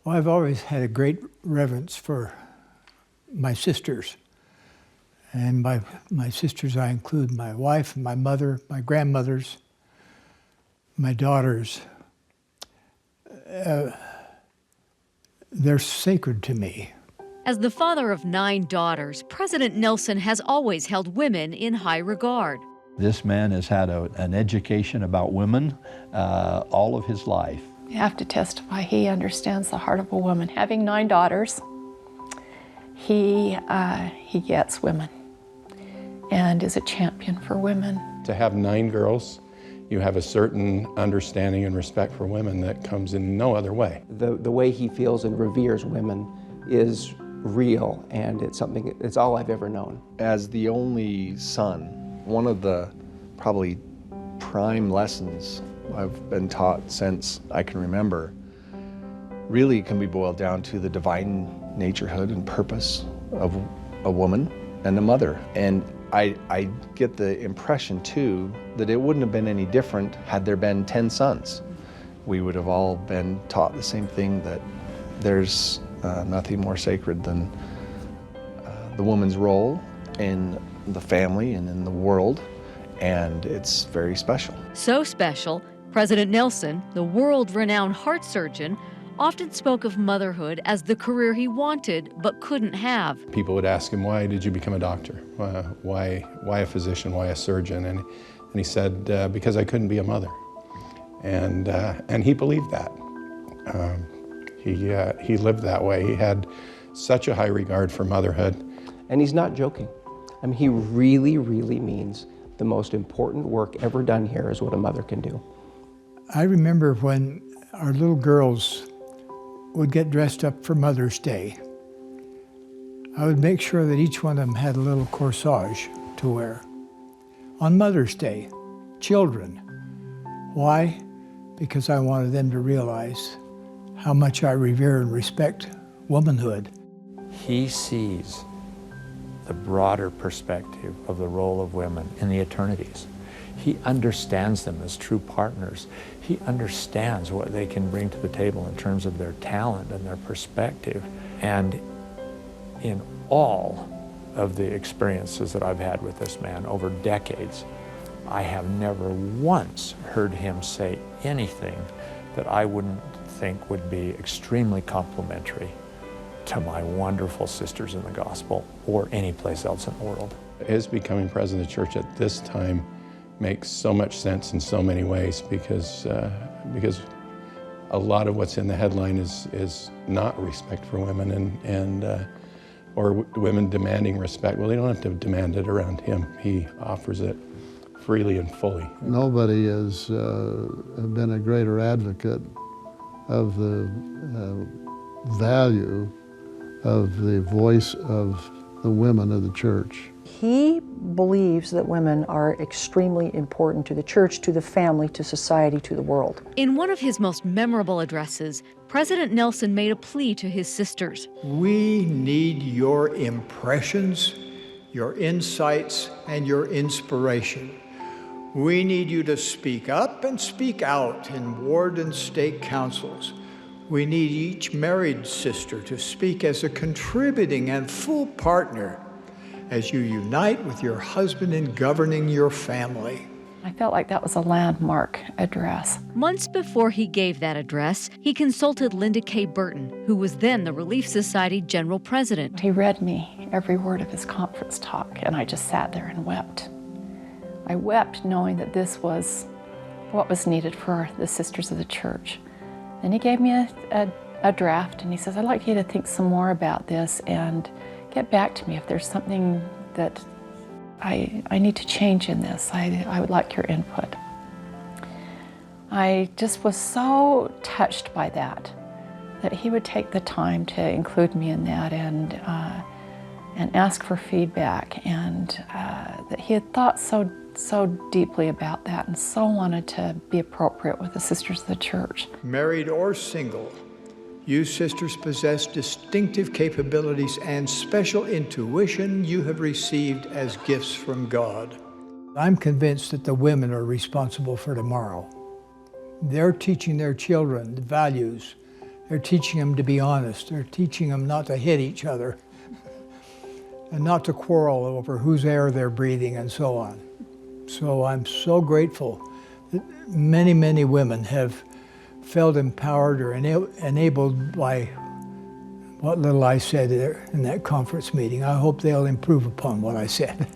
Well, I've always had a great reverence for my sisters. And by my sisters, I include my wife, my mother, my grandmothers, my daughters. They're sacred to me. As the father of 9 daughters, President Nelson has always held women in high regard. This man has had an education about women all of his life. You have to testify he understands the heart of a woman. Having 9 daughters, he gets women and is a champion for women. To have 9 girls, you have a certain understanding and respect for women that comes in no other way. The way he feels and reveres women is real, and it's all I've ever known. As the only son, one of the probably prime lessons I've been taught since I can remember really can be boiled down to the divine naturehood and purpose of a woman and a mother. And I get the impression too that it wouldn't have been any different had there been 10 sons. We would have all been taught the same thing, that there's nothing more sacred than the woman's role in the family and in the world, and it's very special. So special, President Nelson, the world-renowned heart surgeon, often spoke of motherhood as the career he wanted but couldn't have. People would ask him, why did you become a doctor? Why a physician? Why a surgeon? And he said, because I couldn't be a mother. And he believed that. He lived that way. He had such a high regard for motherhood. And he's not joking. I mean, he really, really means the most important work ever done here is what a mother can do. I remember when our little girls would get dressed up for Mother's Day. I would make sure that each one of them had a little corsage to wear. On Mother's Day, children. Why? Because I wanted them to realize how much I revere and respect womanhood. He sees the broader perspective of the role of women in the eternities. He understands them as true partners. He understands what they can bring to the table in terms of their talent and their perspective. And in all of the experiences that I've had with this man over decades, I have never once heard him say anything that I wouldn't think would be extremely complimentary to my wonderful sisters in the gospel or any place else in the world. His becoming president of the church at this time makes so much sense in so many ways, because a lot of what's in the headline is not respect for women or women demanding respect. Well, they don't have to demand it around him. He offers it freely and fully. Nobody has been a greater advocate of the value of the voice of the women of the church. He believes that women are extremely important to the church, to the family, to society, to the world. In one of his most memorable addresses, President Nelson made a plea to his sisters. We need your impressions, your insights, and your inspiration. We need you to speak up and speak out in ward and state councils. We need each married sister to speak as a contributing and full partner as you unite with your husband in governing your family. I felt like that was a landmark address. Months before he gave that address, he consulted Linda K. Burton, who was then the Relief Society General President. He read me every word of his conference talk, and I just sat there and wept. I wept knowing that this was what was needed for the sisters of the church. And he gave me a draft, and he says, I'd like you to think some more about this and get back to me if there's something that I need to change in this. I would like your input. I just was so touched by that he would take the time to include me in that and ask for feedback, and that he had thought so deeply about that and so wanted to be appropriate with the sisters of the church. Married or single, you sisters possess distinctive capabilities and special intuition you have received as gifts from God. I'm convinced that the women are responsible for tomorrow. They're teaching their children the values They're teaching them to be honest. They're teaching them not to hit each other and not to quarrel over whose air they're breathing and so on. So I'm so grateful that many, many women have felt empowered or enabled by what little I said there in that conference meeting. I hope they'll improve upon what I said.